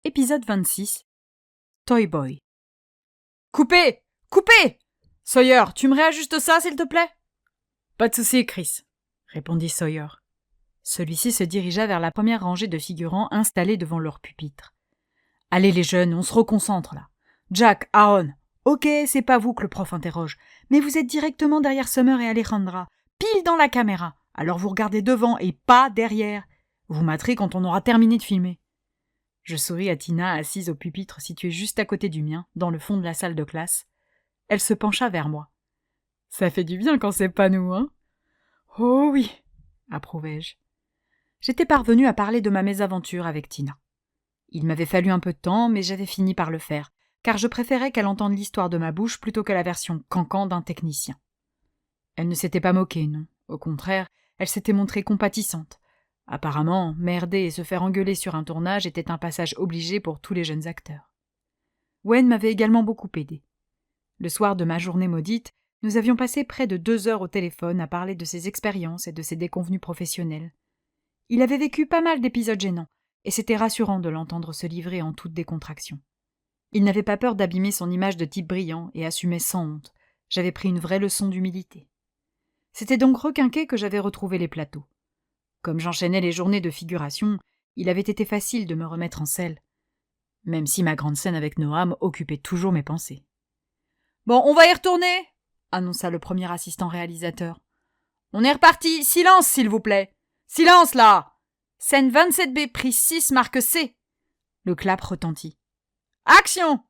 Épisode 26. Toy Boy. Coupez! Coupez! Sawyer, tu me réajustes ça, s'il te plaît? Pas de souci, Chris, répondit Sawyer. Celui-ci se dirigea vers la première rangée de figurants installés devant leur pupitre. Allez les jeunes, on se reconcentre là. Jack, Aaron. Ok, c'est pas vous que le prof interroge, mais vous êtes directement derrière Summer et Alejandra, pile dans la caméra. Alors vous regardez devant et pas derrière. Vous m'atterez quand on aura terminé de filmer. Je souris à Tina, assise au pupitre situé juste à côté du mien, dans le fond de la salle de classe. Elle se pencha vers moi. « Ça fait du bien quand c'est pas nous, hein ?»« Oh oui !» approuvai-je. J'étais parvenue à parler de ma mésaventure avec Tina. Il m'avait fallu un peu de temps, mais j'avais fini par le faire, car je préférais qu'elle entende l'histoire de ma bouche plutôt que la version cancan d'un technicien. Elle ne s'était pas moquée, non. Au contraire, elle s'était montrée compatissante. Apparemment, merder et se faire engueuler sur un tournage était un passage obligé pour tous les jeunes acteurs. Wayne m'avait également beaucoup aidé. Le soir de ma journée maudite, nous avions passé près de 2 heures au téléphone à parler de ses expériences et de ses déconvenues professionnelles. Il avait vécu pas mal d'épisodes gênants, et c'était rassurant de l'entendre se livrer en toute décontraction. Il n'avait pas peur d'abîmer son image de type brillant et assumait sans honte. J'avais pris une vraie leçon d'humilité. C'était donc requinqué que j'avais retrouvé les plateaux. Comme j'enchaînais les journées de figuration, il avait été facile de me remettre en selle, même si ma grande scène avec Noam occupait toujours mes pensées. « Bon, on va y retourner !» annonça le premier assistant réalisateur. « On est reparti. Silence, s'il vous plaît. Silence, là. Scène 27B, prise 6, marque C. » Le clap retentit. « Action !»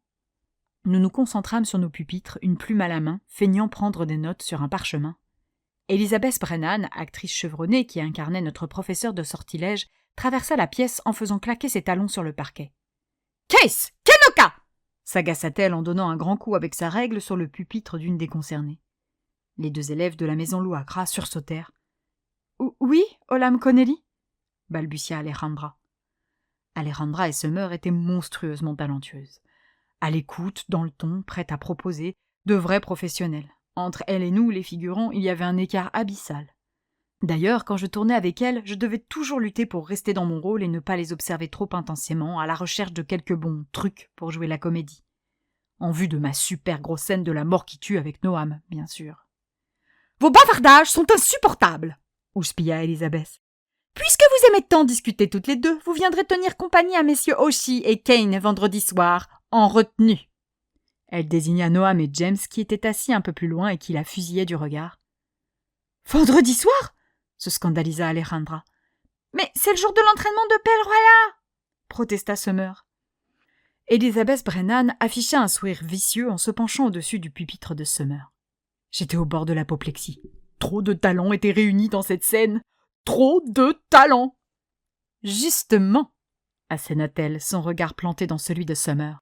Nous nous concentrâmes sur nos pupitres, une plume à la main, feignant prendre des notes sur un parchemin. Elizabeth Brennan, actrice chevronnée qui incarnait notre professeur de sortilège, traversa la pièce en faisant claquer ses talons sur le parquet. « Case! Kenoka !» s'agaça-t-elle en donnant un grand coup avec sa règle sur le pupitre d'une des concernées. Les 2 élèves de la maison Louakra sursautèrent. « Oui, Olam Connelly ?» balbutia Alejandra. Alejandra et Summer étaient monstrueusement talentueuses. À l'écoute, dans le ton, prêtes à proposer, de vrais professionnels. Entre elle et nous, les figurants, il y avait un écart abyssal. D'ailleurs, quand je tournais avec elles, je devais toujours lutter pour rester dans mon rôle et ne pas les observer trop intensément, à la recherche de quelques bons trucs pour jouer la comédie. En vue de ma super grosse scène de la mort qui tue avec Noam, bien sûr. « Vos bavardages sont insupportables !» houspilla Elizabeth. « Puisque vous aimez tant discuter toutes les deux, vous viendrez tenir compagnie à messieurs Oshie et Kane vendredi soir, en retenue. » Elle désigna Noam et James qui étaient assis un peu plus loin et qui la fusillaient du regard. « Vendredi soir ?» se scandalisa Alejandra. « Mais c'est le jour de l'entraînement de Pelle Royala !» protesta Summer. Elizabeth Brennan afficha un sourire vicieux en se penchant au-dessus du pupitre de Summer. J'étais au bord de l'apoplexie. Trop de talents étaient réunis dans cette scène. Trop de talents !»« Justement !» asséna-t-elle, son regard planté dans celui de Summer.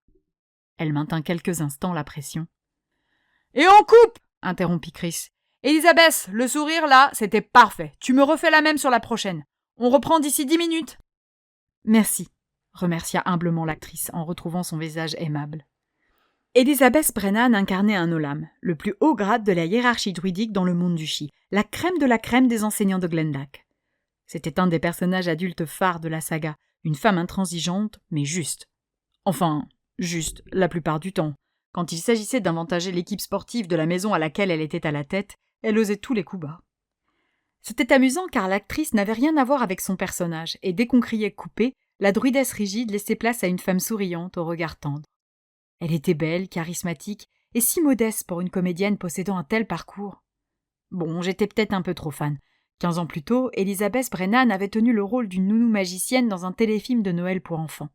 Elle maintint quelques instants la pression. « Et on coupe !» interrompit Chris. « Elisabeth, le sourire là, c'était parfait. Tu me refais la même sur la prochaine. On reprend d'ici 10 minutes. »« Merci », remercia humblement l'actrice en retrouvant son visage aimable. Elizabeth Brennan incarnait un Olam, le plus haut grade de la hiérarchie druidique dans le monde du chi, la crème de la crème des enseignants de Glendack. C'était un des personnages adultes phares de la saga, une femme intransigeante, mais juste. Enfin, juste, la plupart du temps. Quand il s'agissait d'avantager l'équipe sportive de la maison à laquelle elle était à la tête, elle osait tous les coups bas. C'était amusant car l'actrice n'avait rien à voir avec son personnage, et dès qu'on criait « coupé », la druidesse rigide laissait place à une femme souriante au regard tendre. Elle était belle, charismatique, et si modeste pour une comédienne possédant un tel parcours. Bon, j'étais peut-être un peu trop fan. 15 ans plus tôt, Elizabeth Brennan avait tenu le rôle d'une nounou magicienne dans un téléfilm de Noël pour enfants.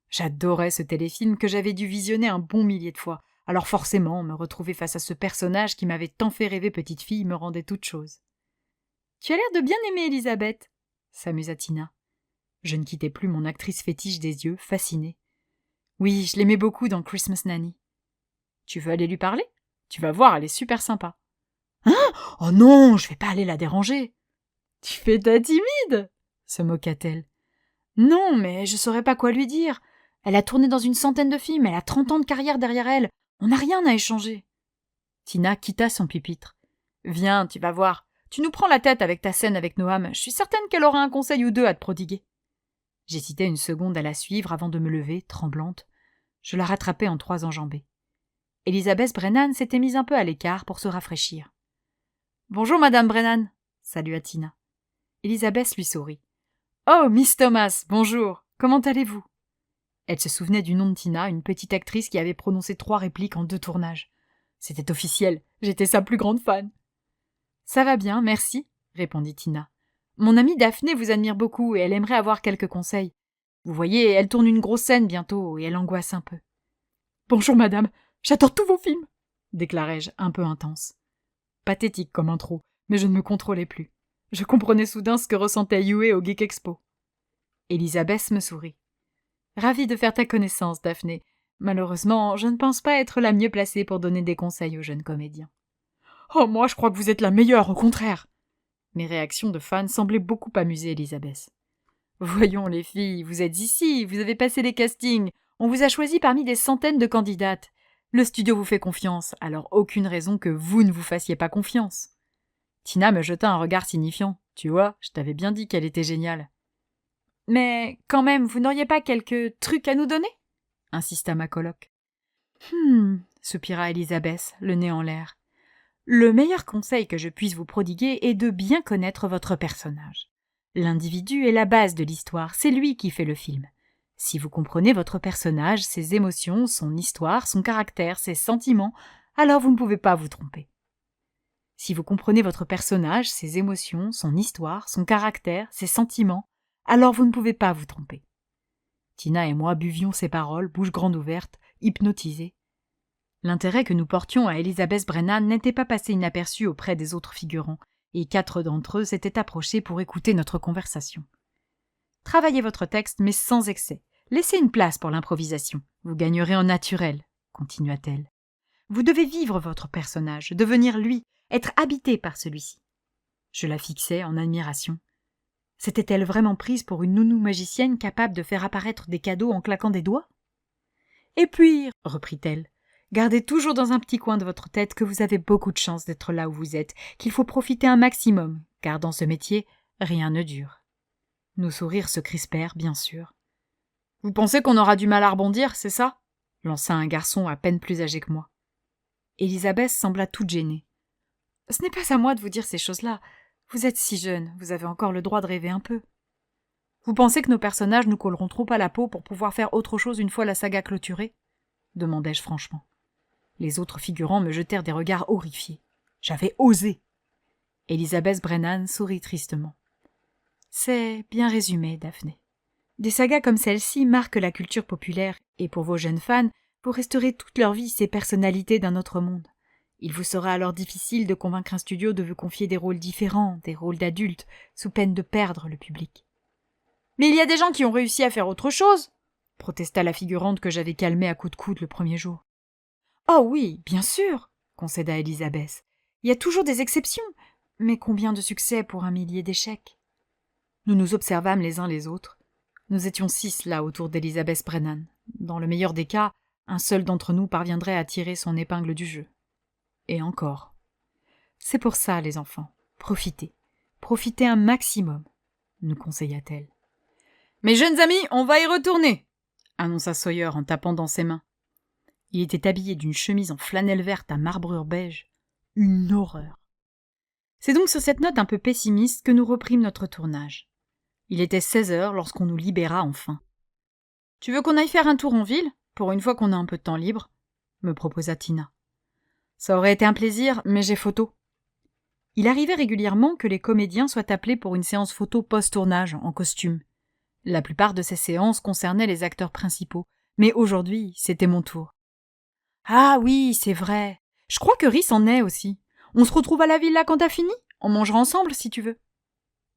J'adorais ce téléfilm que j'avais dû visionner un bon millier de fois, alors forcément, me retrouver face à ce personnage qui m'avait tant fait rêver petite fille me rendait toute chose. « Tu as l'air de bien aimer Elisabeth » s'amusa Tina. Je ne quittais plus mon actrice fétiche des yeux, fascinée. Oui, je l'aimais beaucoup dans Christmas Nanny. « Tu veux aller lui parler ? Tu vas voir, elle est super sympa. »« Hein ? Oh non, je vais pas aller la déranger. »« Tu fais ta timide » se moqua-t-elle. « Non, mais je saurais pas quoi lui dire. Elle a tourné dans une centaine de films, elle a 30 ans de carrière derrière elle. On n'a rien à échanger. » Tina quitta son pupitre. « Viens, tu vas voir. Tu nous prends la tête avec ta scène avec Noam. Je suis certaine qu'elle aura un conseil ou deux à te prodiguer. » J'hésitais une seconde à la suivre avant de me lever, tremblante. Je la rattrapais en 3 enjambées. Elizabeth Brennan s'était mise un peu à l'écart pour se rafraîchir. « Bonjour, Madame Brennan !» salua Tina. Elizabeth lui sourit. « Oh, Miss Thomas, bonjour. Comment allez-vous ?» Elle se souvenait du nom de Tina, une petite actrice qui avait prononcé 3 répliques en 2 tournages. C'était officiel, j'étais sa plus grande fan. « Ça va bien, merci, » répondit Tina. « Mon amie Daphné vous admire beaucoup et elle aimerait avoir quelques conseils. Vous voyez, elle tourne une grosse scène bientôt et elle angoisse un peu. »« Bonjour madame, j'adore tous vos films !» déclarai-je, un peu intense. Pathétique comme intro, mais je ne me contrôlais plus. Je comprenais soudain ce que ressentait Yue au Geek Expo. Elizabeth me sourit. « Ravie de faire ta connaissance, Daphné. Malheureusement, je ne pense pas être la mieux placée pour donner des conseils aux jeunes comédiens. »« Oh, moi, je crois que vous êtes la meilleure, au contraire !» Mes réactions de fan semblaient beaucoup amuser Elizabeth. « Voyons, les filles, vous êtes ici, vous avez passé les castings, on vous a choisi parmi des centaines de candidates. Le studio vous fait confiance, alors aucune raison que vous ne vous fassiez pas confiance. » Tina me jeta un regard signifiant. « Tu vois, je t'avais bien dit qu'elle était géniale. »« Mais, quand même, vous n'auriez pas quelques trucs à nous donner ?» insista ma coloc. « soupira Elizabeth, le nez en l'air. « Le meilleur conseil que je puisse vous prodiguer est de bien connaître votre personnage. L'individu est la base de l'histoire, c'est lui qui fait le film. Si vous comprenez votre personnage, ses émotions, son histoire, son caractère, ses sentiments, alors vous ne pouvez pas vous tromper. Si vous comprenez votre personnage, ses émotions, son histoire, son caractère, ses sentiments, alors vous ne pouvez pas vous tromper. » Tina et moi buvions ces paroles, bouche grande ouverte, hypnotisés. L'intérêt que nous portions à Elizabeth Brennan n'était pas passé inaperçu auprès des autres figurants, et 4 d'entre eux s'étaient approchés pour écouter notre conversation. « Travaillez votre texte, mais sans excès. Laissez une place pour l'improvisation. Vous gagnerez en naturel, » continua-t-elle. « Vous devez vivre votre personnage, devenir lui, être habité par celui-ci. » Je la fixais en admiration. S'était-elle vraiment prise pour une nounou magicienne capable de faire apparaître des cadeaux en claquant des doigts ? « Et puis, » reprit-elle, « gardez toujours dans un petit coin de votre tête que vous avez beaucoup de chance d'être là où vous êtes, qu'il faut profiter un maximum, car dans ce métier, rien ne dure. » Nos sourires se crispèrent, bien sûr. « Vous pensez qu'on aura du mal à rebondir, c'est ça ?» lança un garçon à peine plus âgé que moi. Elizabeth sembla toute gênée. « Ce n'est pas à moi de vous dire ces choses-là. Vous êtes si jeune, vous avez encore le droit de rêver un peu. » « Vous pensez que nos personnages nous colleront trop à la peau pour pouvoir faire autre chose une fois la saga clôturée ?» demandai-je franchement. Les autres figurants me jetèrent des regards horrifiés. J'avais osé. Elizabeth Brennan sourit tristement. « C'est bien résumé, Daphné. Des sagas comme celle-ci marquent la culture populaire, et pour vos jeunes fans, vous resterez toute leur vie ces personnalités d'un autre monde. Il vous sera alors difficile de convaincre un studio de vous confier des rôles différents, des rôles d'adultes, sous peine de perdre le public. »« Mais il y a des gens qui ont réussi à faire autre chose !» protesta la figurante que j'avais calmée à coups de coude le premier jour. « Oh oui, bien sûr !» concéda Elizabeth. « Il y a toujours des exceptions, mais combien de succès pour un millier d'échecs ?» Nous nous observâmes les uns les autres. Nous étions 6 là autour d'Elizabeth Brennan. Dans le meilleur des cas, un seul d'entre nous parviendrait à tirer son épingle du jeu. Et encore. C'est pour ça, les enfants. Profitez. Profitez un maximum, nous conseilla-t-elle. Mes jeunes amis, on va y retourner, annonça Sawyer en tapant dans ses mains. Il était habillé d'une chemise en flanelle verte à marbrure beige. Une horreur. C'est donc sur cette note un peu pessimiste que nous reprîmes notre tournage. Il était 16h lorsqu'on nous libéra enfin. « Tu veux qu'on aille faire un tour en ville, pour une fois qu'on a un peu de temps libre ?» me proposa Tina. « Ça aurait été un plaisir, mais j'ai photo. » Il arrivait régulièrement que les comédiens soient appelés pour une séance photo post-tournage, en costume. La plupart de ces séances concernaient les acteurs principaux, mais aujourd'hui, c'était mon tour. « Ah oui, c'est vrai. Je crois que Rhys en est aussi. On se retrouve à la villa quand t'as fini ? On mangera ensemble, si tu veux. »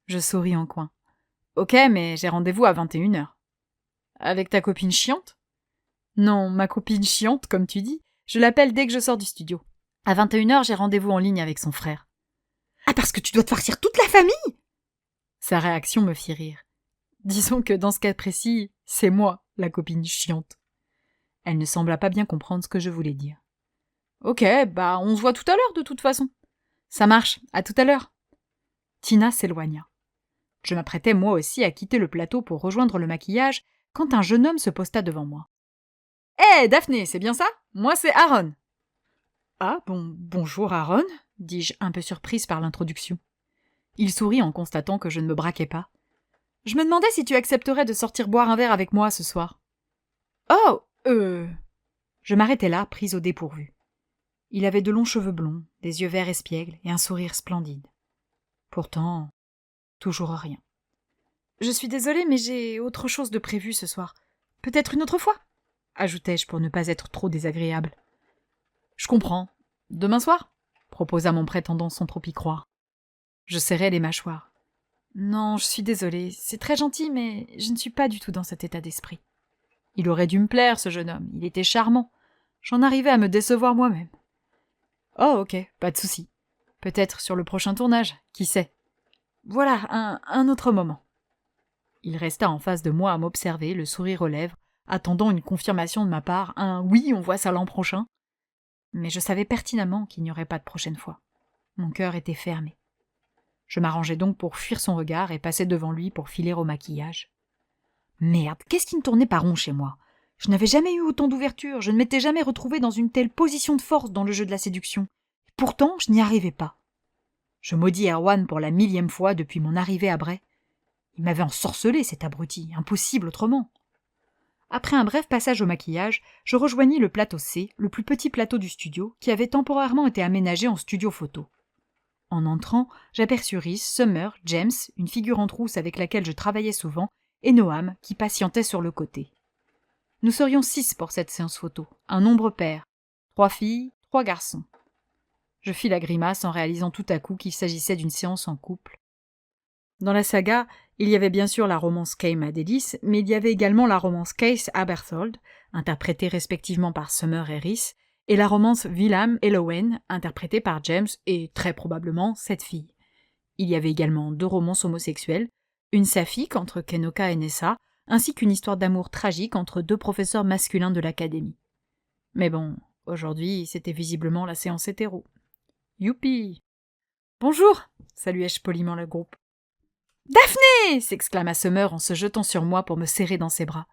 Je souris en coin. « Ok, mais j'ai rendez-vous à 21h. »« Avec ta copine chiante ?»« Non, ma copine chiante, comme tu dis. Je l'appelle dès que je sors du studio. À 21h, j'ai rendez-vous en ligne avec son frère. »« Ah, parce que tu dois te farcir toute la famille ?» Sa réaction me fit rire. Disons que dans ce cas précis, c'est moi, la copine chiante. Elle ne sembla pas bien comprendre ce que je voulais dire. « Ok, bah on se voit tout à l'heure de toute façon. »« Ça marche, à tout à l'heure. » Tina s'éloigna. Je m'apprêtais moi aussi à quitter le plateau pour rejoindre le maquillage quand un jeune homme se posta devant moi. « Hé, Daphné, c'est bien ça? Moi, c'est Aaron. » « Ah, bonjour Aaron, dis-je, un peu surprise par l'introduction. Il sourit en constatant que je ne me braquais pas. « Je me demandais si tu accepterais de sortir boire un verre avec moi ce soir. »« Oh, Je m'arrêtai là, prise au dépourvu. Il avait de longs cheveux blonds, des yeux verts espiègles et un sourire splendide. Pourtant, toujours rien. « Je suis désolée, mais j'ai autre chose de prévu ce soir. Peut-être une autre fois ?» ajoutai-je pour ne pas être trop désagréable. « Je comprends. Demain soir ?» proposa mon prétendant sans trop y croire. Je serrai les mâchoires. « Non, je suis désolée. C'est très gentil, mais je ne suis pas du tout dans cet état d'esprit. » Il aurait dû me plaire, ce jeune homme. Il était charmant. J'en arrivais à me décevoir moi-même. « Oh, ok, pas de souci. Peut-être sur le prochain tournage, qui sait. Voilà, un autre moment. » Il resta en face de moi à m'observer, le sourire aux lèvres, attendant une confirmation de ma part, un « oui, on voit ça l'an prochain ». Mais je savais pertinemment qu'il n'y aurait pas de prochaine fois. Mon cœur était fermé. Je m'arrangeai donc pour fuir son regard et passai devant lui pour filer au maquillage. Merde, qu'est-ce qui ne tournait pas rond chez moi? Je n'avais jamais eu autant d'ouverture, je ne m'étais jamais retrouvée dans une telle position de force dans le jeu de la séduction. Pourtant, je n'y arrivais pas. Je maudis Erwan pour la 1000e fois depuis mon arrivée à Bray. Il m'avait ensorcelé, cet abruti, impossible autrement. Après un bref passage au maquillage, je rejoignis le plateau C, le plus petit plateau du studio, qui avait temporairement été aménagé en studio photo. En entrant, j'aperçus Rhys, Summer, James, une figurante rousse avec laquelle je travaillais souvent, et Noam, qui patientait sur le côté. Nous serions 6 pour cette séance photo, un nombre pair, 3 filles, 3 garçons. Je fis la grimace en réalisant tout à coup qu'il s'agissait d'une séance en couple. Dans la saga, il y avait bien sûr la romance Kame Adélis, mais il y avait également la romance Case Aberthold, interprétée respectivement par Summer et Rhys, et la romance Willam Elowen, interprétée par James et, très probablement, cette fille. Il y avait également 2 romances homosexuelles, une saphique entre Kenoka et Nessa, ainsi qu'une histoire d'amour tragique entre 2 professeurs masculins de l'académie. Mais bon, aujourd'hui, c'était visiblement la séance hétéro. Youpi! Bonjour! Saluai-je poliment le groupe. Daphné! S'exclama Summer en se jetant sur moi pour me serrer dans ses bras.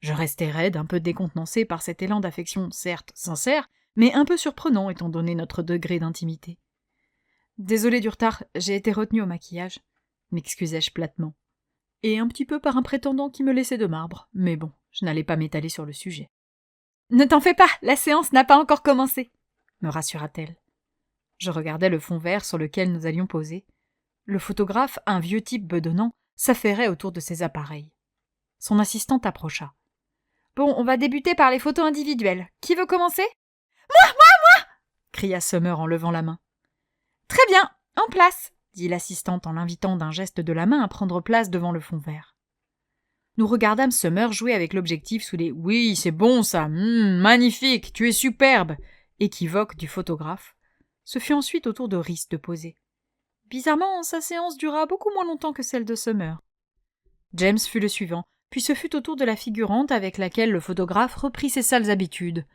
Je restai raide, un peu décontenancée par cet élan d'affection, certes sincère, mais un peu surprenant étant donné notre degré d'intimité. Désolée du retard, j'ai été retenue au maquillage, m'excusai-je platement. Et un petit peu par un prétendant qui me laissait de marbre, mais bon, je n'allais pas m'étaler sur le sujet. Ne t'en fais pas, la séance n'a pas encore commencé, me rassura-t-elle. Je regardais le fond vert sur lequel nous allions poser. Le photographe, un vieux type bedonnant, s'affairait autour de ses appareils. Son assistante approcha. « Bon, on va débuter par les photos individuelles. Qui veut commencer ?»« Moi !» cria Summer en levant la main. « Très bien, en place !» dit l'assistante en l'invitant d'un geste de la main à prendre place devant le fond vert. Nous regardâmes Summer jouer avec l'objectif sous les « Oui, c'est bon ça, magnifique, tu es superbe !» équivoque du photographe. Ce fut ensuite au tour de Rhys de poser. Bizarrement, sa séance dura beaucoup moins longtemps que celle de Summer. James fut le suivant, puis ce fut au tour de la figurante avec laquelle le photographe reprit ses sales habitudes,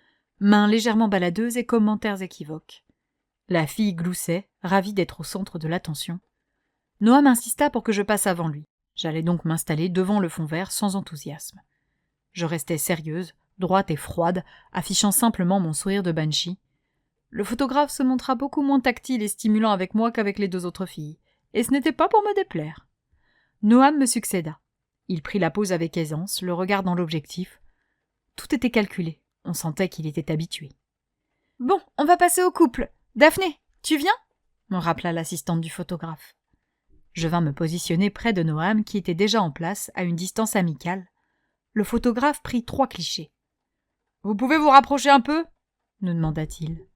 mains légèrement baladeuses et commentaires équivoques. La fille gloussait, ravie d'être au centre de l'attention. Noam insista pour que je passe avant lui. J'allais donc m'installer devant le fond vert sans enthousiasme. Je restais sérieuse, droite et froide, affichant simplement mon sourire de banshee. Le photographe se montra beaucoup moins tactile et stimulant avec moi qu'avec les 2 autres filles, et ce n'était pas pour me déplaire. Noam me succéda. Il prit la pose avec aisance, le regard dans l'objectif. Tout était calculé, on sentait qu'il était habitué. « Bon, on va passer au couple. Daphné, tu viens ?» me rappela l'assistante du photographe. Je vins me positionner près de Noam qui était déjà en place, à une distance amicale. Le photographe prit 3 clichés. « Vous pouvez vous rapprocher un peu ?» nous demanda-t-il.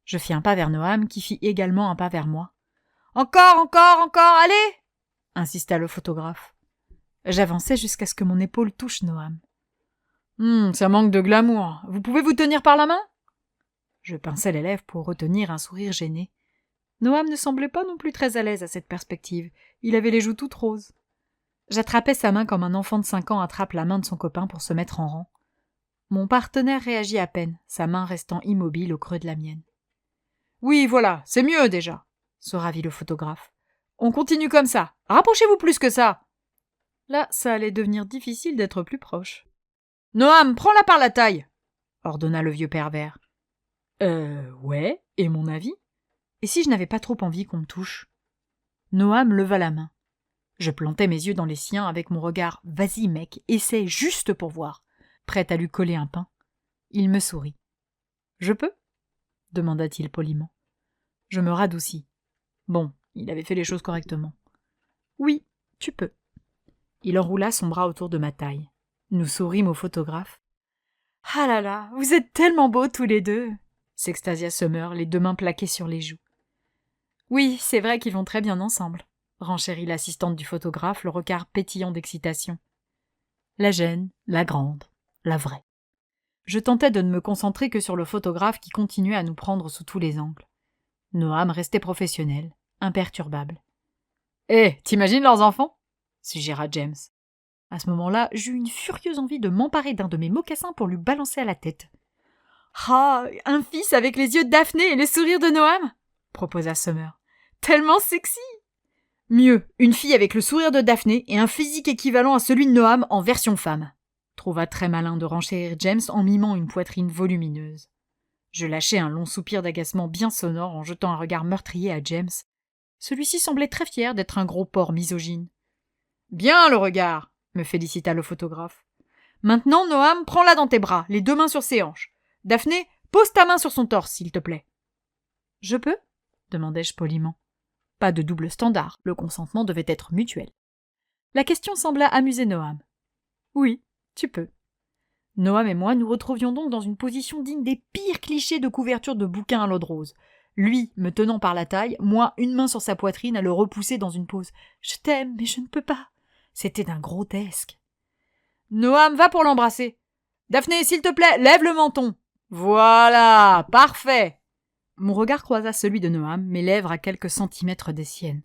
Je fis un pas vers Noam qui fit également un pas vers moi. « Encore, allez !» insista le photographe. J'avançai jusqu'à ce que mon épaule touche Noam. « Ça manque de glamour. Vous pouvez vous tenir par la main ?» Je pinçai les lèvres pour retenir un sourire gêné. Noam ne semblait pas non plus très à l'aise à cette perspective. Il avait les joues toutes roses. J'attrapai sa main comme un enfant de 5 ans attrape la main de son copain pour se mettre en rang. Mon partenaire réagit à peine, sa main restant immobile au creux de la mienne. « Oui, voilà, c'est mieux déjà !» se ravit le photographe. On continue comme ça. Rapprochez-vous plus que ça. Là, ça allait devenir difficile d'être plus proche. Noam, prends-la par la taille, ordonna le vieux pervers. Ouais, et mon avis? Et si je n'avais pas trop envie qu'on me touche? Noam leva la main. Je plantai mes yeux dans les siens avec mon regard « Vas-y, mec, essaie juste pour voir », prête à lui coller un pain. Il me sourit. « Je peux ?» demanda-t-il poliment. Je me radoucis. Bon, il avait fait les choses correctement. « Oui, tu peux. » Il enroula son bras autour de ma taille. Nous sourîmes au photographe. « Ah là là, vous êtes tellement beaux tous les deux !» s'extasia Summer, les deux mains plaquées sur les joues. « Oui, c'est vrai qu'ils vont très bien ensemble. » renchérit l'assistante du photographe, le regard pétillant d'excitation. La jeune, la grande, la vraie. Je tentais de ne me concentrer que sur le photographe qui continuait à nous prendre sous tous les angles. Noam restait professionnel, imperturbable. « t'imagines leurs enfants ?» suggéra James. À ce moment-là, j'eus une furieuse envie de m'emparer d'un de mes mocassins pour lui balancer à la tête. « Ah, un fils avec les yeux de Daphné et le sourire de Noam ?» proposa Summer. « Tellement sexy !» Mieux, une fille avec le sourire de Daphné et un physique équivalent à celui de Noam en version femme, trouva très malin de renchérir James en mimant une poitrine volumineuse. Je lâchai un long soupir d'agacement bien sonore en jetant un regard meurtrier à James. Celui-ci semblait très fier d'être un gros porc misogyne. « Bien le regard !» me félicita le photographe. « Maintenant, Noam, prends-la dans tes bras, les deux mains sur ses hanches. Daphné, pose ta main sur son torse, s'il te plaît. »« Je peux ?» demandai-je poliment. Pas de double standard, le consentement devait être mutuel. La question sembla amuser Noam. « Oui, tu peux. » Noam et moi nous retrouvions donc dans une position digne des pires clichés de couverture de bouquins à l'eau de rose. Lui me tenant par la taille, moi une main sur sa poitrine à le repousser dans une pose. « Je t'aime, mais je ne peux pas. » C'était d'un grotesque. « Noam, va pour l'embrasser. Daphné, s'il te plaît, lève le menton. Voilà, parfait. » Mon regard croisa celui de Noam, mes lèvres à quelques centimètres des siennes.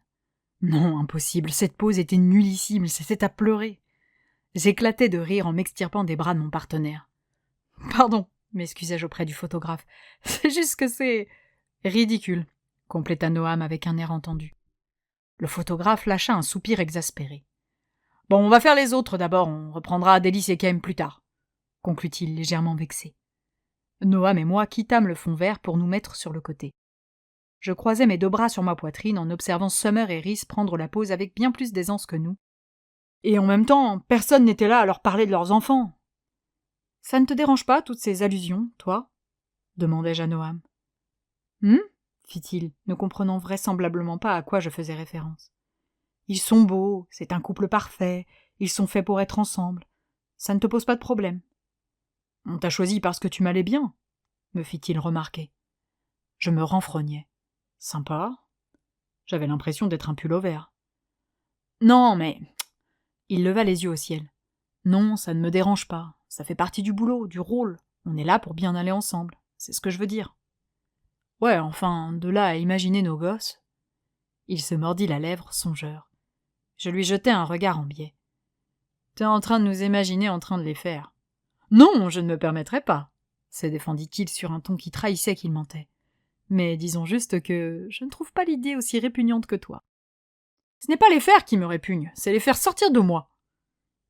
Non, impossible, cette pose était nullissime, c'était à pleurer. J'éclatai de rire en m'extirpant des bras de mon partenaire. « Pardon, » m'excusai-je auprès du photographe. « C'est juste que c'est... ridicule, » compléta Noam avec un air entendu. Le photographe lâcha un soupir exaspéré. « Bon, on va faire les autres d'abord, on reprendra Délice et Kem plus tard, » conclut-il légèrement vexé. Noam et moi quittâmes le fond vert pour nous mettre sur le côté. Je croisai mes deux bras sur ma poitrine en observant Summer et Rhys prendre la pose avec bien plus d'aisance que nous. Et en même temps, personne n'était là à leur parler de leurs enfants. « Ça ne te dérange pas, toutes ces allusions, toi ?» demandai-je à Noam. « fit-il, ne comprenant vraisemblablement pas à quoi je faisais référence. « Ils sont beaux, c'est un couple parfait, ils sont faits pour être ensemble. Ça ne te pose pas de problème. »« On t'a choisi parce que tu m'allais bien, » me fit-il remarquer. Je me renfrognai. Sympa. J'avais l'impression d'être un pullover. « Non, mais... » Il leva les yeux au ciel. « Non, ça ne me dérange pas. Ça fait partie du boulot, du rôle. On est là pour bien aller ensemble. C'est ce que je veux dire. » « Ouais, enfin, de là à imaginer nos gosses... » Il se mordit la lèvre, songeur. Je lui jetai un regard en biais. « T'es en train de nous imaginer en train de les faire. »« Non, je ne me permettrai pas, » se défendit-il sur un ton qui trahissait qu'il mentait. « Mais disons juste que je ne trouve pas l'idée aussi répugnante que toi. »« Ce n'est pas les faire qui me répugnent, c'est les faire sortir de moi. »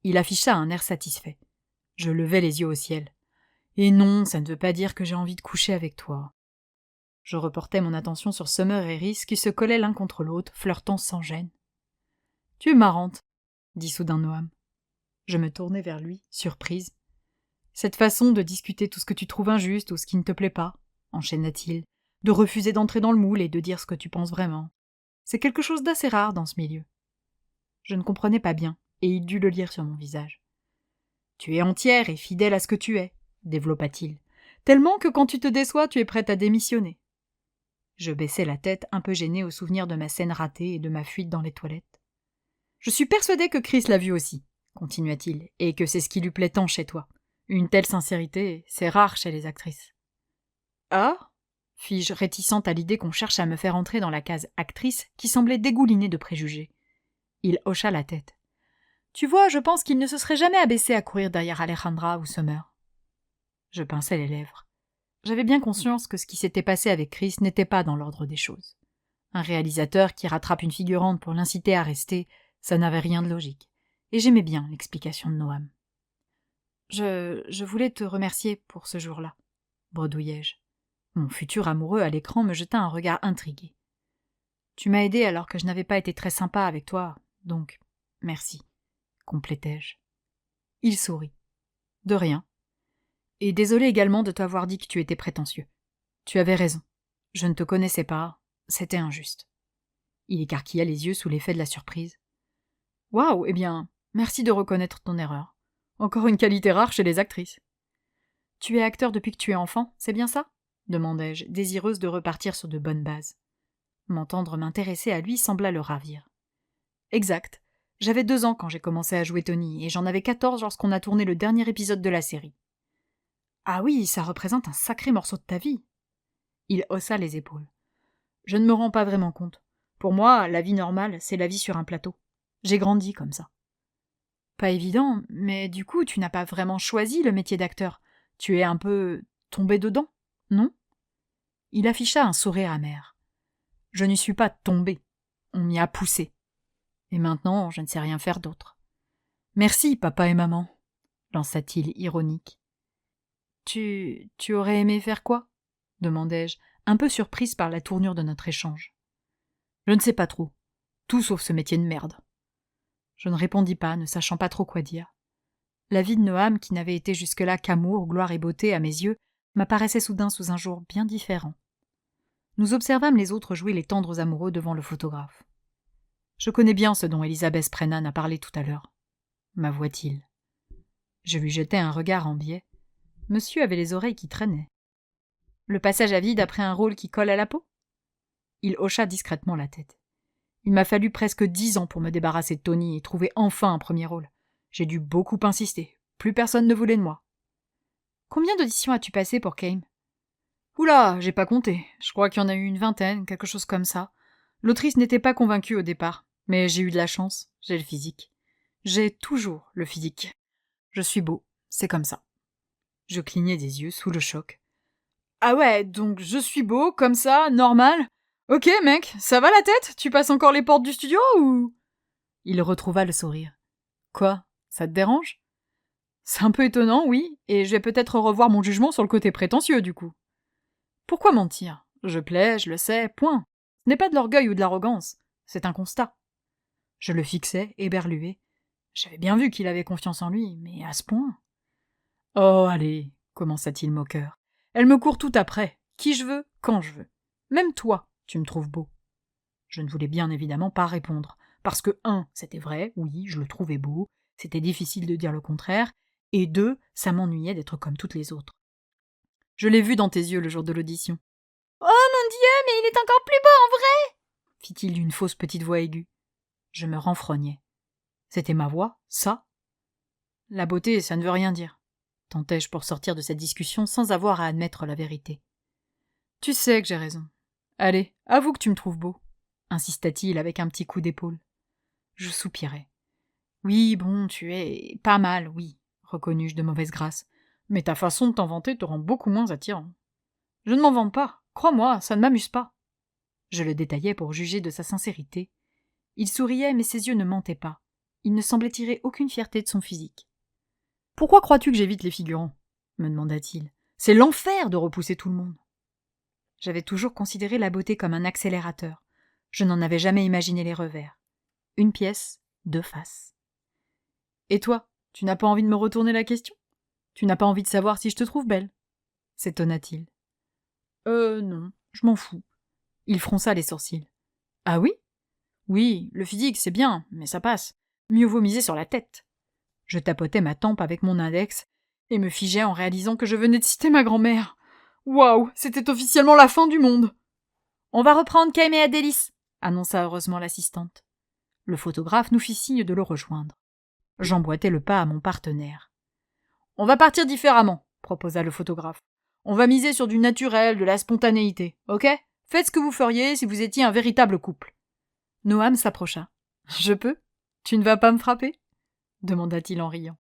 Il afficha un air satisfait. Je levai les yeux au ciel. « Et non, ça ne veut pas dire que j'ai envie de coucher avec toi. » Je reportai mon attention sur Summer et Rhys qui se collaient l'un contre l'autre, flirtant sans gêne. « Tu es marrante, » dit soudain Noam. Je me tournai vers lui, surprise. « Cette façon de discuter tout ce que tu trouves injuste ou ce qui ne te plaît pas, » enchaîna-t-il, « de refuser d'entrer dans le moule et de dire ce que tu penses vraiment. C'est quelque chose d'assez rare dans ce milieu. » Je ne comprenais pas bien, et il dut le lire sur mon visage. « Tu es entière et fidèle à ce que tu es, » développa-t-il, « tellement que quand tu te déçois, tu es prête à démissionner. » Je baissai la tête, un peu gênée au souvenir de ma scène ratée et de ma fuite dans les toilettes. « Je suis persuadé que Chris l'a vu aussi, » continua-t-il, « et que c'est ce qui lui plaît tant chez toi. Une telle sincérité, c'est rare chez les actrices. »« Ah ?» fis-je, réticente à l'idée qu'on cherche à me faire entrer dans la case actrice qui semblait dégoulinée de préjugés. Il hocha la tête. « Tu vois, je pense qu'il ne se serait jamais abaissé à courir derrière Alejandra ou Summer. » Je pinçai les lèvres. J'avais bien conscience que ce qui s'était passé avec Chris n'était pas dans l'ordre des choses. Un réalisateur qui rattrape une figurante pour l'inciter à rester, ça n'avait rien de logique. Et j'aimais bien l'explication de Noam. Je voulais te remercier pour ce jour-là, bredouillai-je. Mon futur amoureux à l'écran me jeta un regard intrigué. Tu m'as aidé alors que je n'avais pas été très sympa avec toi, donc merci, complétai-je. Il sourit. De rien. Et désolé également de t'avoir dit que tu étais prétentieux. Tu avais raison. Je ne te connaissais pas, c'était injuste. Il écarquilla les yeux sous l'effet de la surprise. Waouh, eh bien, merci de reconnaître ton erreur. Encore une qualité rare chez les actrices. Tu es acteur depuis que tu es enfant, c'est bien ça? Demandai-je, désireuse de repartir sur de bonnes bases. M'entendre m'intéresser à lui sembla le ravir. Exact. J'avais 2 ans quand j'ai commencé à jouer Tony, et j'en avais 14 lorsqu'on a tourné le dernier épisode de la série. Ah oui, ça représente un sacré morceau de ta vie. Il haussa les épaules. Je ne me rends pas vraiment compte. Pour moi, la vie normale, c'est la vie sur un plateau. J'ai grandi comme ça. Pas évident, mais du coup, tu n'as pas vraiment choisi le métier d'acteur. Tu es un peu tombé dedans, non? Il afficha un sourire amer. Je n'y suis pas tombé. On m'y a poussé. Et maintenant, je ne sais rien faire d'autre. Merci, papa et maman, lança-t-il ironique. Tu aurais aimé faire quoi? Demandai-je, un peu surprise par la tournure de notre échange. Je ne sais pas trop. Tout sauf ce métier de merde. Je ne répondis pas, ne sachant pas trop quoi dire. La vie de Noam, qui n'avait été jusque-là qu'amour, gloire et beauté à mes yeux, m'apparaissait soudain sous un jour bien différent. Nous observâmes les autres jouer les tendres amoureux devant le photographe. Je connais bien ce dont Elisabeth Brennan a parlé tout à l'heure, m'avoua-t-il. Je lui jetai un regard en biais. Monsieur avait les oreilles qui traînaient. Le passage à vide après un rôle qui colle à la peau? Il hocha discrètement la tête. Il m'a fallu presque 10 ans pour me débarrasser de Tony et trouver enfin un premier rôle. J'ai dû beaucoup insister. Plus personne ne voulait de moi. Combien d'auditions as-tu passé pour Kame? Oula, j'ai pas compté. Je crois qu'il y en a eu une 20aine, quelque chose comme ça. L'autrice n'était pas convaincue au départ, mais j'ai eu de la chance, j'ai le physique. J'ai toujours le physique. Je suis beau, c'est comme ça. Je clignai des yeux sous le choc. Ah ouais, donc je suis beau, comme ça, normal? Ok mec, ça va la tête? Tu passes encore les portes du studio ou... Il retrouva le sourire. Quoi? Ça te dérange? C'est un peu étonnant, oui, et je vais peut-être revoir mon jugement sur le côté prétentieux, du coup. Pourquoi mentir? Je plais, je le sais, point. Ce n'est pas de l'orgueil ou de l'arrogance, c'est un constat. Je le fixais, éberlué. J'avais bien vu qu'il avait confiance en lui, mais à ce point. Oh, allez, commença-t-il moqueur. Elle me court tout après, qui je veux, quand je veux. Même toi, tu me trouves beau. Je ne voulais bien évidemment pas répondre, parce que 1, c'était vrai, oui, je le trouvais beau, c'était difficile de dire le contraire, et 2, ça m'ennuyait d'être comme toutes les autres. Je l'ai vu dans tes yeux le jour de l'audition. Oh mon Dieu, mais il est encore plus beau en vrai, fit-il d'une fausse petite voix aiguë. Je me renfrognai. C'était ma voix, ça? La beauté, ça ne veut rien dire, tentai-je pour sortir de cette discussion sans avoir à admettre la vérité. Tu sais que j'ai raison. Allez, avoue que tu me trouves beau, insista-t-il avec un petit coup d'épaule. Je soupirai. Oui, bon, tu es pas mal, oui, reconnus-je de mauvaise grâce, mais ta façon de t'en vanter te rend beaucoup moins attirant. Je ne m'en vante pas, crois-moi, ça ne m'amuse pas. Je le détaillai pour juger de sa sincérité. Il souriait, mais ses yeux ne mentaient pas. Il ne semblait tirer aucune fierté de son physique. Pourquoi crois-tu que j'évite les figurants? Me demanda-t-il. C'est l'enfer de repousser tout le monde. J'avais toujours considéré la beauté comme un accélérateur. Je n'en avais jamais imaginé les revers. Une pièce, 2 faces. Et toi, tu n'as pas envie de me retourner la question? Tu n'as pas envie de savoir si je te trouve belle? S'étonna-t-il. Non, je m'en fous. Il fronça les sourcils. Ah oui? Oui, le physique, c'est bien, mais ça passe. Mieux vaut miser sur la tête. Je tapotais ma tempe avec mon index et me figeais en réalisant que je venais de citer ma grand-mère. Waouh, c'était officiellement la fin du monde. On va reprendre Kame et Adélis, annonça heureusement l'assistante. Le photographe nous fit signe de le rejoindre. J'emboîtai le pas à mon partenaire. On va partir différemment, proposa le photographe. On va miser sur du naturel, de la spontanéité, ok? Faites ce que vous feriez si vous étiez un véritable couple. Noam s'approcha. Je peux? Tu ne vas pas me frapper? Demanda-t-il en riant.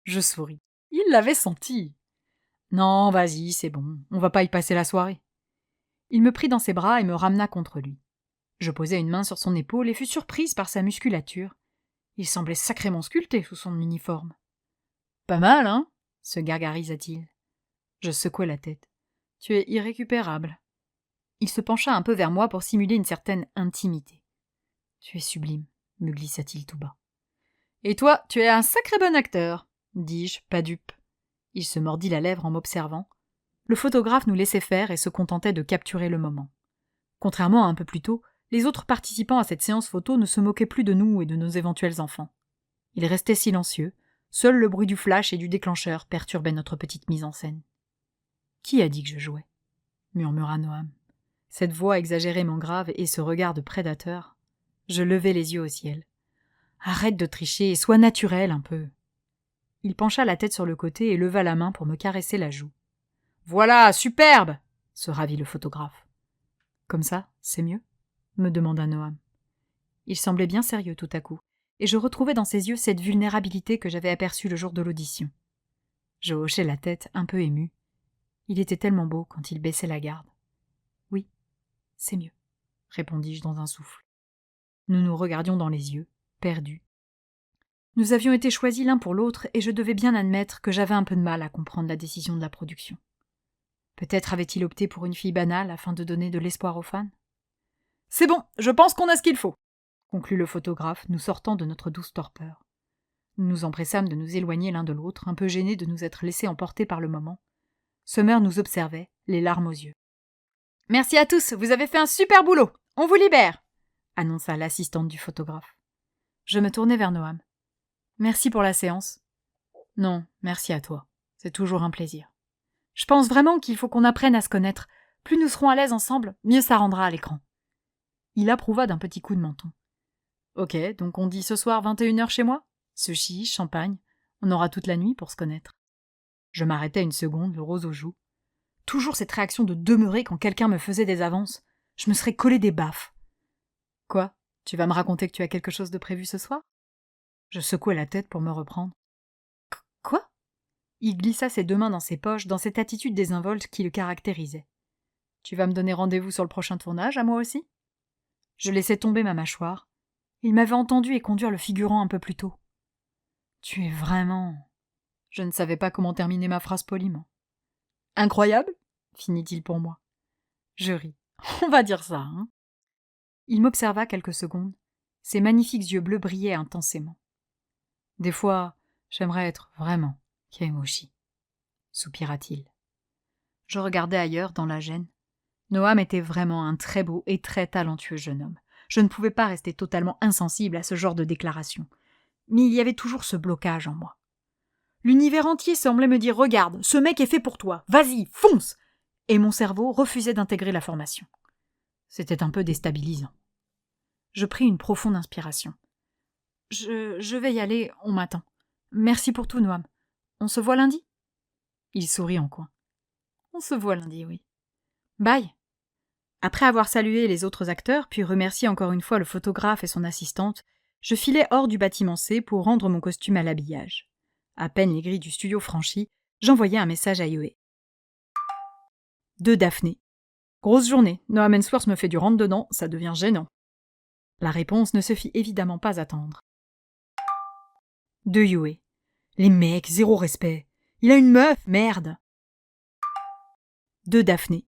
Je souris. Il l'avait senti. Non, vas-y, c'est bon, on va pas y passer la soirée. Il me prit dans ses bras et me ramena contre lui. Je posai une main sur son épaule et fus surprise par sa musculature. Il semblait sacrément sculpté sous son uniforme. « Pas mal, hein ?» se gargarisa-t-il. Je secouai la tête. « Tu es irrécupérable. » Il se pencha un peu vers moi pour simuler une certaine intimité. « Tu es sublime, » me glissa-t-il tout bas. « Et toi, tu es un sacré bon acteur, » dis-je, pas dupe. Il se mordit la lèvre en m'observant. Le photographe nous laissait faire et se contentait de capturer le moment. Contrairement à un peu plus tôt, les autres participants à cette séance photo ne se moquaient plus de nous et de nos éventuels enfants. Ils restaient silencieux, seul le bruit du flash et du déclencheur perturbait notre petite mise en scène. « Qui a dit que je jouais ?» murmura Noam. Cette voix exagérément grave et ce regard de prédateur. Je levai les yeux au ciel. « Arrête de tricher et sois naturel un peu. » Il pencha la tête sur le côté et leva la main pour me caresser la joue. « Voilà, superbe !» se ravit le photographe. « Comme ça, c'est mieux ?» me demanda Noam. Il semblait bien sérieux tout à coup, et je retrouvais dans ses yeux cette vulnérabilité que j'avais aperçue le jour de l'audition. Je hochai la tête, un peu ému. Il était tellement beau quand il baissait la garde. « Oui, c'est mieux, » répondis-je dans un souffle. Nous nous regardions dans les yeux, perdus. Nous avions été choisis l'un pour l'autre et je devais bien admettre que j'avais un peu de mal à comprendre la décision de la production. Peut-être avait-il opté pour une fille banale afin de donner de l'espoir aux fans ? « C'est bon, je pense qu'on a ce qu'il faut », conclut le photographe, nous sortant de notre douce torpeur. Nous nous empressâmes de nous éloigner l'un de l'autre, un peu gênés de nous être laissés emporter par le moment. Summer nous observait, les larmes aux yeux. « Merci à tous, vous avez fait un super boulot. On vous libère !» annonça l'assistante du photographe. Je me tournai vers Noam. « Merci pour la séance. »« Non, merci à toi. C'est toujours un plaisir. Je pense vraiment qu'il faut qu'on apprenne à se connaître. Plus nous serons à l'aise ensemble, mieux ça rendra à l'écran. » Il approuva d'un petit coup de menton. « Ok, donc on dit ce soir 21h chez moi ? Sushi, champagne, on aura toute la nuit pour se connaître. » Je m'arrêtai une seconde, le rose aux joues. Toujours cette réaction de demeurer quand quelqu'un me faisait des avances. Je me serais collé des baffes. « Quoi ? Tu vas me raconter que tu as quelque chose de prévu ce soir ?» Je secouai la tête pour me reprendre. « Quoi ?» Il glissa ses deux mains dans ses poches, dans cette attitude désinvolte qui le caractérisait. « Tu vas me donner rendez-vous sur le prochain tournage, à moi aussi ?» Je laissai tomber ma mâchoire. Il m'avait entendu et conduire le figurant un peu plus tôt. « Tu es vraiment... » Je ne savais pas comment terminer ma phrase poliment. « Incroyable ?» finit-il pour moi. Je ris. « On va dire ça, hein ?» Il m'observa quelques secondes. Ses magnifiques yeux bleus brillaient intensément. « Des fois, j'aimerais être vraiment Kemoshi, » soupira-t-il. Je regardais ailleurs, dans la gêne. Noam était vraiment un très beau et très talentueux jeune homme. Je ne pouvais pas rester totalement insensible à ce genre de déclaration. Mais il y avait toujours ce blocage en moi. L'univers entier semblait me dire « Regarde, ce mec est fait pour toi, vas-y, fonce !» Et mon cerveau refusait d'intégrer la formation. C'était un peu déstabilisant. Je pris une profonde inspiration. Je vais y aller, on m'attend. Merci pour tout, Noam. On se voit lundi ? Il sourit en coin. On se voit lundi, oui. Bye. Après avoir salué les autres acteurs, puis remercié encore une fois le photographe et son assistante, je filai hors du bâtiment C pour rendre mon costume à l'habillage. À peine les grilles du studio franchies, j'envoyai un message à Yoé. De Daphné. Grosse journée, Noam Hemsworth me fait du rentre-dedans, ça devient gênant. La réponse ne se fit évidemment pas attendre. De Yoé. Les mecs, zéro respect. Il a une meuf, merde. De Daphné.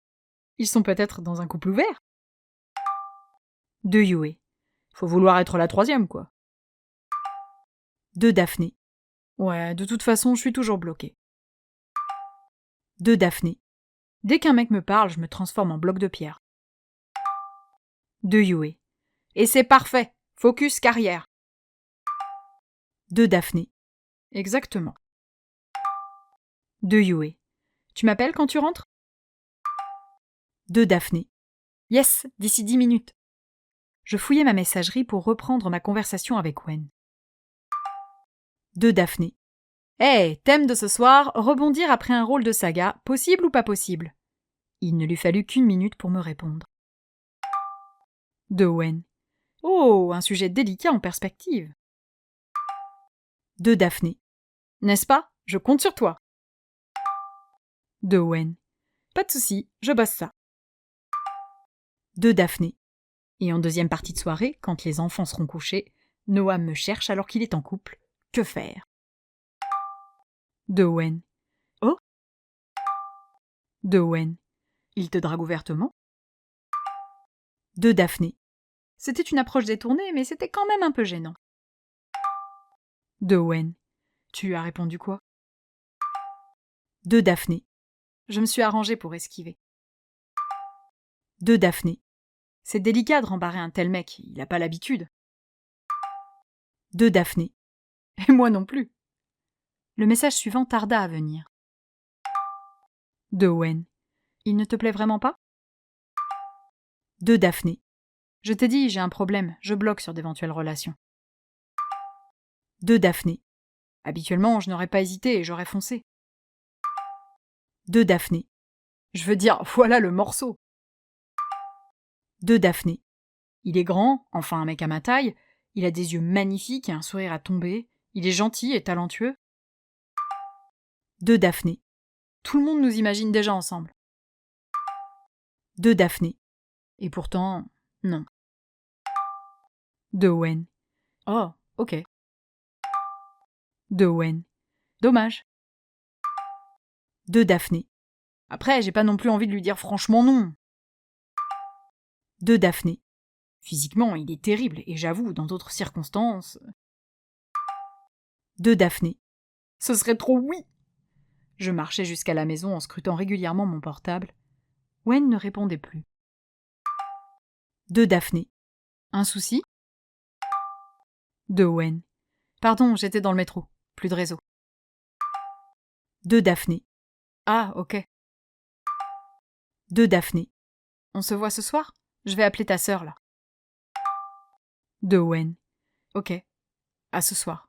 Ils sont peut-être dans un couple ouvert. De Yoé. Faut vouloir être la troisième, quoi. De Daphné. Ouais, de toute façon, je suis toujours bloquée. De Daphné. Dès qu'un mec me parle, je me transforme en bloc de pierre. De Yoé. Et c'est parfait. Focus carrière. De Daphné. Exactement. De Yoé. Tu m'appelles quand tu rentres ? De Daphné. Yes, d'ici 10 minutes. Je fouillais ma messagerie pour reprendre ma conversation avec Wen. De Daphné. Hey, thème de ce soir, rebondir après un rôle de saga, possible ou pas possible ? Il ne lui fallut qu'1 minute pour me répondre. De Wen. Oh, un sujet délicat en perspective. De Daphné. N'est-ce pas ? Je compte sur toi. De Wen. Pas de souci, je bosse ça. De Daphné. Et en deuxième partie de soirée, quand les enfants seront couchés, Noam me cherche alors qu'il est en couple. Que faire? De Owen. Oh? De Owen. Il te drague ouvertement? De Daphné. C'était une approche détournée, mais c'était quand même un peu gênant. De Owen. Tu lui as répondu quoi? De Daphné. Je me suis arrangée pour esquiver. De Daphné. C'est délicat de rembarrer un tel mec, il n'a pas l'habitude. De Daphné. Et moi non plus. Le message suivant tarda à venir. De Owen. Il ne te plaît vraiment pas? De Daphné. Je t'ai dit, j'ai un problème, je bloque sur d'éventuelles relations. De Daphné. Habituellement, je n'aurais pas hésité et j'aurais foncé. De Daphné. Je veux dire, voilà le morceau. De Daphné. Il est grand, enfin un mec à ma taille, il a des yeux magnifiques et un sourire à tomber, il est gentil et talentueux. De Daphné. Tout le monde nous imagine déjà ensemble. De Daphné. Et pourtant, non. De Owen. Oh, ok. De Owen. Dommage. De Daphné. Après, j'ai pas non plus envie de lui dire franchement non. De Daphné. Physiquement, il est terrible, et j'avoue, dans d'autres circonstances... De Daphné. Ce serait trop oui. Je marchais jusqu'à la maison en scrutant régulièrement mon portable. Owen ne répondait plus. De Daphné. Un souci? De Owen. Pardon, j'étais dans le métro. Plus de réseau. De Daphné. Ah, ok. De Daphné. On se voit ce soir? Je vais appeler ta sœur, là. De Owen. Ok. À ce soir.